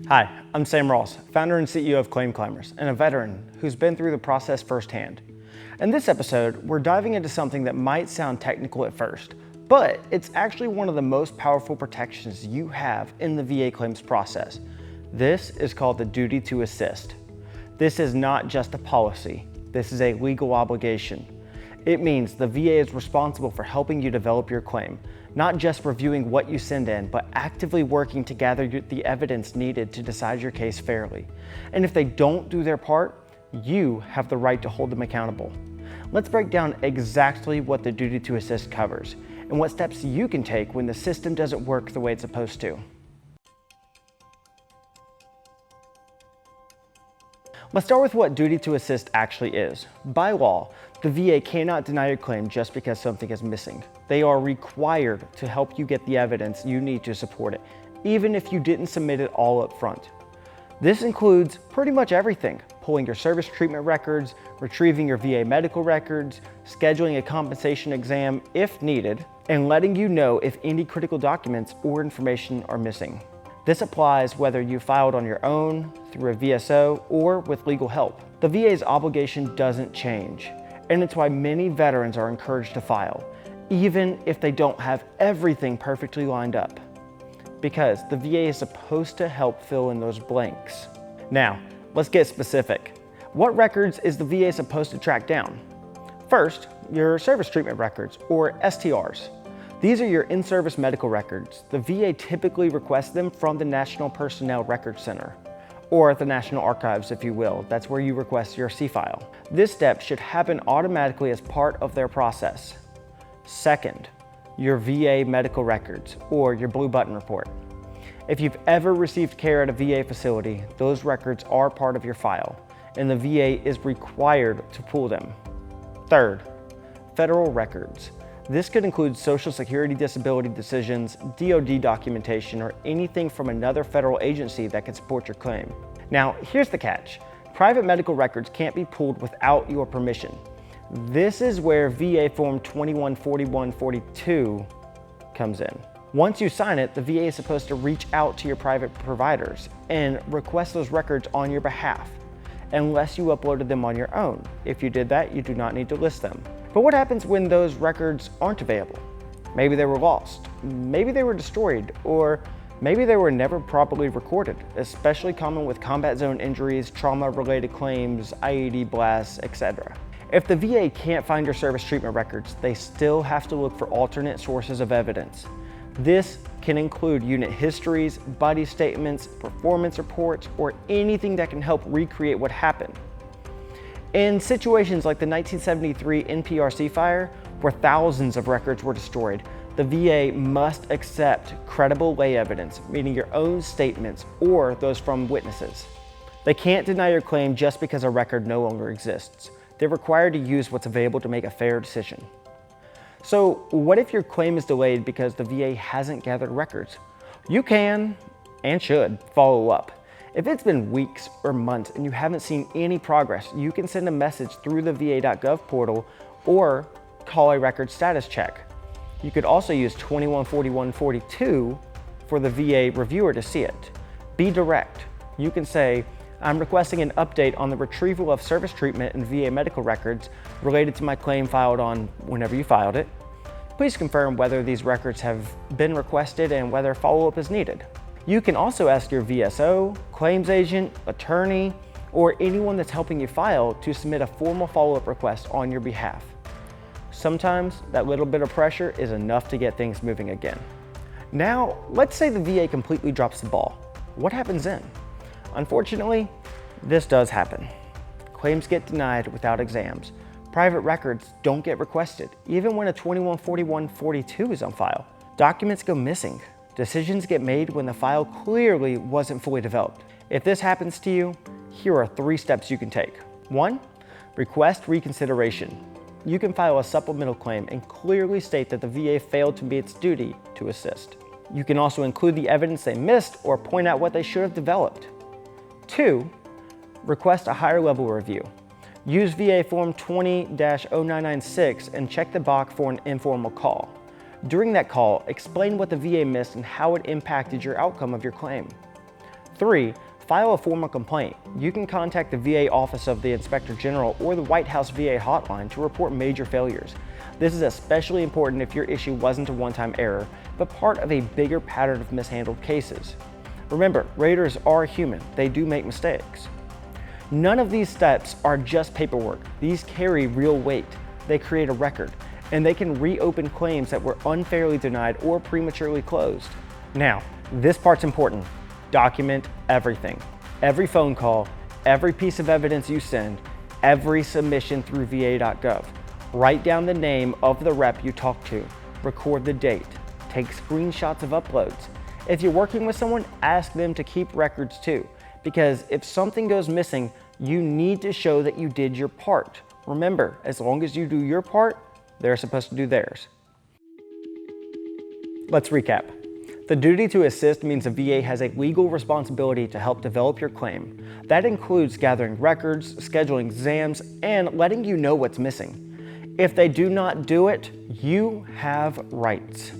Hi, I'm Sam Ross, founder and CEO of Claim Climbers, and a veteran who's been through the process firsthand. In this episode, we're diving into something that might sound technical at first, but it's actually one of the most powerful protections you have in the VA claims process. This is called the duty to assist. This is not just a policy, this is a legal obligation. It means the VA is responsible for helping you develop your claim, not just reviewing what you send in, but actively working to gather the evidence needed to decide your case fairly. And if they don't do their part, you have the right to hold them accountable. Let's break down exactly what the duty to assist covers and what steps you can take when the system doesn't work the way it's supposed to. Let's start with what duty to assist actually is. By law, the VA cannot deny your claim just because something is missing. They are required to help you get the evidence you need to support it, even if you didn't submit it all up front. This includes pretty much everything: pulling your service treatment records, retrieving your VA medical records, scheduling a compensation exam if needed, and letting you know if any critical documents or information are missing. This applies whether you filed on your own, through a VSO, or with legal help. The VA's obligation doesn't change, and it's why many veterans are encouraged to file, even if they don't have everything perfectly lined up, because the VA is supposed to help fill in those blanks. Now, let's get specific. What records is the VA supposed to track down? First, your service treatment records, or STRs. These are your in-service medical records. The VA typically requests them from the National Personnel Records Center, or the National Archives, if you will. That's where you request your C-file. This step should happen automatically as part of their process. Second, your VA medical records, or your Blue Button report. If you've ever received care at a VA facility, those records are part of your file, and the VA is required to pull them. Third, federal records. This could include Social Security disability decisions, DoD documentation, or anything from another federal agency that can support your claim. Now, here's the catch. Private medical records can't be pulled without your permission. This is where VA Form 214142 comes in. Once you sign it, the VA is supposed to reach out to your private providers and request those records on your behalf, unless you uploaded them on your own. If you did that, you do not need to list them. But what happens when those records aren't available? Maybe they were lost, maybe they were destroyed, or maybe they were never properly recorded, especially common with combat zone injuries, trauma-related claims, IED blasts, etc. If the VA can't find your service treatment records, they still have to look for alternate sources of evidence. This can include unit histories, buddy statements, performance reports, or anything that can help recreate what happened. In situations like the 1973 NPRC fire, where thousands of records were destroyed, the VA must accept credible lay evidence, meaning your own statements or those from witnesses. They can't deny your claim just because a record no longer exists. They're required to use what's available to make a fair decision. So what if your claim is delayed because the VA hasn't gathered records? You can, and should, follow up. If it's been weeks or months and you haven't seen any progress, you can send a message through the va.gov portal or call a record status check. You could also use 214142 for the VA reviewer to see it. Be direct. You can say, I'm requesting an update on the retrieval of service treatment and VA medical records related to my claim filed on whenever you filed it. Please confirm whether these records have been requested and whether follow-up is needed. You can also ask your VSO, claims agent, attorney, or anyone that's helping you file to submit a formal follow-up request on your behalf. Sometimes that little bit of pressure is enough to get things moving again. Now, let's say the VA completely drops the ball. What happens then? Unfortunately, this does happen. Claims get denied without exams. Private records don't get requested, even when a 214142 is on file. Documents go missing. Decisions get made when the file clearly wasn't fully developed. If this happens to you, here are 3 steps you can take. 1, request reconsideration. You can file a supplemental claim and clearly state that the VA failed to meet its duty to assist. You can also include the evidence they missed or point out what they should have developed. 2, request a higher level review. Use VA Form 20-0996 and check the box for an informal call. During that call, explain what the VA missed and how it impacted your outcome of your claim. 3. File a formal complaint. You can contact the VA Office of the Inspector General or the White House VA hotline to report major failures. This is especially important if your issue wasn't a one-time error, but part of a bigger pattern of mishandled cases. Remember, raters are human. They do make mistakes. None of these steps are just paperwork. These carry real weight. They create a record, and they can reopen claims that were unfairly denied or prematurely closed. Now, this part's important. Document everything. Every phone call, every piece of evidence you send, every submission through va.gov. Write down the name of the rep you talked to. Record the date. Take screenshots of uploads. If you're working with someone, ask them to keep records too, because if something goes missing, you need to show that you did your part. Remember, as long as you do your part, they're supposed to do theirs. Let's recap. The duty to assist means the VA has a legal responsibility to help develop your claim. That includes gathering records, scheduling exams, and letting you know what's missing. If they do not do it, you have rights.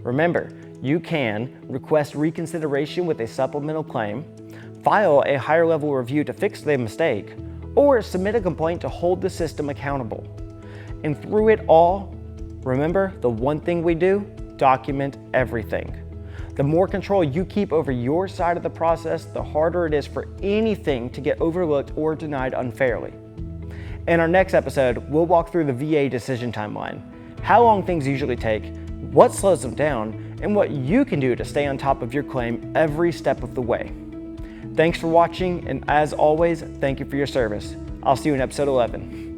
Remember, you can request reconsideration with a supplemental claim, file a higher level review to fix the mistake, or submit a complaint to hold the system accountable. And through it all, remember the one thing we do: document everything. The more control you keep over your side of the process, the harder it is for anything to get overlooked or denied unfairly. In our next episode, we'll walk through the VA decision timeline, how long things usually take, what slows them down, and what you can do to stay on top of your claim every step of the way. Thanks for watching, and as always, thank you for your service. I'll see you in episode 11.